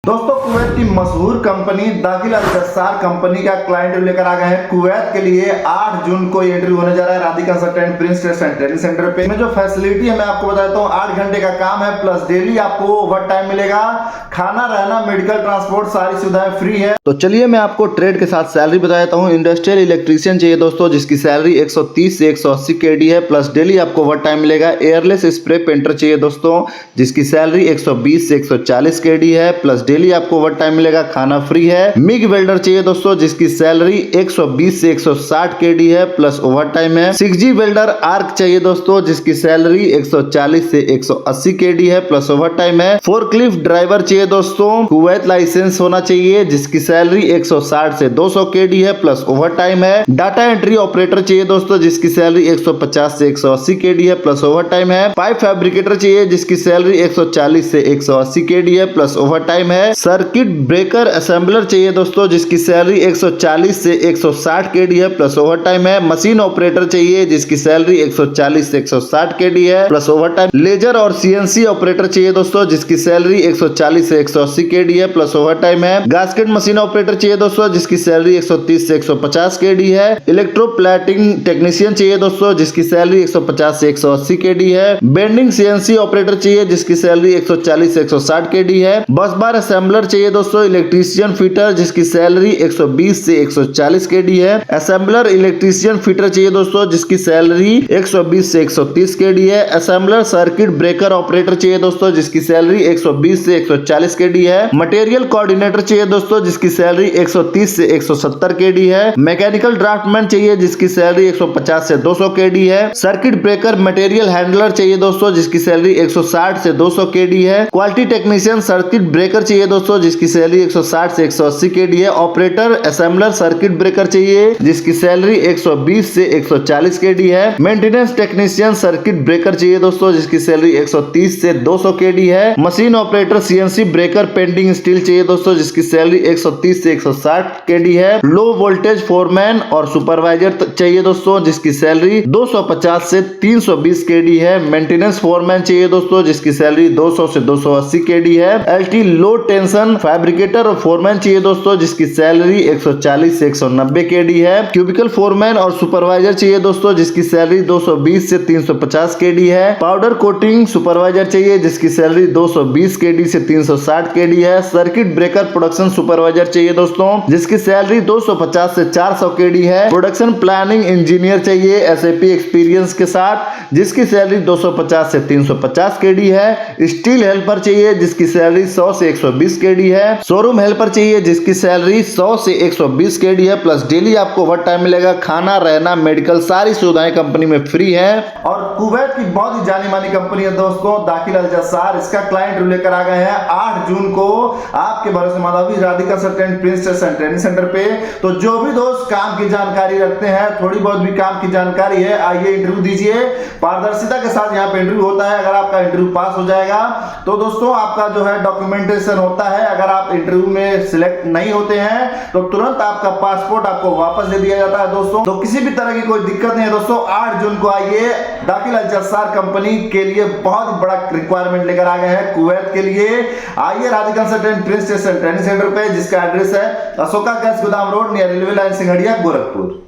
दोस्तों कुवैत की मशहूर कंपनी दाखिल अल जस्सार कंपनी का क्लाइंट लेकर आ गए हैं कुवैत के लिए। 8 जून को इंटरव्यू होने जा रहा है Radhika consultant Prince test and training centre पे। में जो फैसिलिटी है मैं आपको बताता हूँ, 8 घंटे का काम है प्लस डेली आपको ओवर टाइम मिलेगा, खाना रहना मेडिकल ट्रांसपोर्ट सारी सुविधाएं फ्री है। तो चलिए मैं आपको ट्रेड के साथ सैलरी बता देता हूँ। इंडस्ट्रियल इलेक्ट्रीशियन चाहिए दोस्तों, जिसकी सैलरी 130 से 180 केडी है प्लस डेली आपको ओवर टाइम मिलेगा। एयरलेस स्प्रे पेंटर चाहिए दोस्तों, जिसकी सैलरी 120 से 140 केडी है प्लस डेली आपको ओवर टाइम मिलेगा, खाना फ्री है। मिग वेल्डर चाहिए दोस्तों, जिसकी सैलरी 120 से 160 केडी है प्लस ओवर टाइम है। 6G वेल्डर आर्क चाहिए दोस्तों, जिसकी सैलरी 140 से 180 केडी है प्लस ओवर टाइम है। फोर्कलिफ्ट ड्राइवर चाहिए दोस्तों, कुवैत लाइसेंस होना चाहिए, जिसकी सैलरी 160 से 200 केडी है प्लस ओवर टाइम है। डाटा एंट्री ऑपरेटर चाहिए दोस्तों, जिसकी सैलरी 150 से 180 केडी है प्लस ओवर टाइम है। पाइप फैब्रिकेटर चाहिए, जिसकी सैलरी 140 से 180 केडी है प्लस ओवर टाइम है। सर्किट ब्रेकर असेंबलर चाहिए दोस्तों, जिसकी सैलरी 140 से 160 केडी है प्लस ओवर टाइम है। मशीन ऑपरेटर चाहिए, जिसकी सैलरी 140 से 160 केडी है प्लस ओवर टाइम। लेजर और CNC ऑपरेटर चाहिए दोस्तों, जिसकी सैलरी 140 से 180 केडी है प्लस ओवर टाइम है। गास्केट मशीन ऑपरेटर चाहिए दोस्तों, जिसकी सैलरी 130 से 150 केडी है। इलेक्ट्रोप्लेटिंग टेक्नीशियन चाहिए दोस्तों, जिसकी सैलरी 150 से 180 केडी है। बेंडिंग CNC ऑपरेटर चाहिए, जिसकी सैलरी 140 से 160 केडी है। बस बार असेंबलर चाहिए दोस्तों, इलेक्ट्रीशियन फिटर, जिसकी सैलरी 120 से 140 केडी है। असेंबलर इलेक्ट्रीशियन फिटर चाहिए दोस्तों, जिसकी सैलरी 120 से 130 केडी है। असेंबलर सर्किट ब्रेकर ऑपरेटर चाहिए दोस्तों, जिसकी सैलरी 120 से 140 केडी है। मटेरियल कोऑर्डिनेटर चाहिए दोस्तों, जिसकी सैलरी 130 से 170 केडी है। मैकेनिकल ड्राफ्टमैन चाहिए, जिसकी सैलरी 150 से 200 केडी है। सर्किट ब्रेकर मटेरियल हैंडलर चाहिए दोस्तों, जिसकी सैलरी 160 से 200 केडी है। क्वालिटी टेक्नीशियन सर्किट ब्रेकर चाहिए दोस्तों, जिसकी सैलरी 160 से 180 केडी है। ऑपरेटर असेंबलर सर्किट ब्रेकर चाहिए, जिसकी सैलरी 120 से 140 केडी है। मेंटेनेंस टेक्नीशियन सर्किट ब्रेकर चाहिए दोस्तों, जिसकी सैलरी 130 से 200 केडी है। Machine operator CNC breaker pending steel चाहिए दोस्तों, जिसकी सैलरी 130 से 160 केडी है। लो वोल्टेज फोरमैन और सुपरवाइजर चाहिए दोस्तों, जिसकी सैलरी 250 से 320 केडी है। मेंटेनेंस फोरमैन चाहिए दोस्तों, जिसकी सैलरी 200 से 280 केडी है। LT लो टेंशन फैब्रिकेटर और फोरमैन चाहिए दोस्तों, जिसकी सैलरी 140 से 190 केडी है। क्यूबिकल फोरमैन और सुपरवाइजर चाहिए दोस्तों, जिसकी सैलरी 220 से 350 केडी है। पाउडर कोटिंग सुपरवाइजर चाहिए, जिसकी सैलरी 220 केडी से 360 केडी है। सर्किट ब्रेकर प्रोडक्शन सुपरवाइजर चाहिए दोस्तों, जिसकी सैलरी 250 से 400 केडी है। प्रोडक्शन प्लानिंग इंजीनियर चाहिए SAP एक्सपीरियंस के साथ, जिसकी सैलरी 250 से 350 केडी है। स्टील हेल्पर चाहिए, जिसकी सैलरी 100 से 120 केडी है। शोरूम हेल्पर चाहिए, जिसकी सैलरी 100 से 120 केडी है प्लस डेली आपको ओवर टाइम मिलेगा, खाना रहना मेडिकल सारी सुविधाएं कंपनी में फ्री है। और कुवैत की बहुत ही जानी मानी कंपनी है दोस्तों दाखिल अल जस्सार, इसका क्लाइंट लेकर आ गए हैं 8 जून को आपके भरोसे Madhavi Radhika consultant Prince test and training centre पे। तो जो भी दोस्त काम की जानकारी रखते हैं, थोड़ी बहुत भी काम की जानकारी है, आइए इंटरव्यू दीजिए। पारदर्शिता के साथ यहाँ पे इंटरव्यू होता है। अगर आपका इंटरव्यू पास हो जाएगा तो दोस्तों आपका जो है डॉक्यूमेंटेशन होता है। अगर आप इंटरव्यू में सिलेक्ट नहीं होते हैं तो तुरंत आपका पासपोर्ट आपको वापस दे दिया जाता है दोस्तों। तो किसी भी तरह की कोई दिक्कत नहीं है दोस्तों। 8 जून को आइए, दाखिल अल जस्सार कंपनी के लिए बहुत बड़ा रिक्वायरमेंट लेकर आ गए हैं कुवैत के लिए। आइए Radhika consultant Prince test and training centre पे, जिसका एड्रेस है अशोका गैस गोदाम road near railway line Singhadiya Gorakhpur.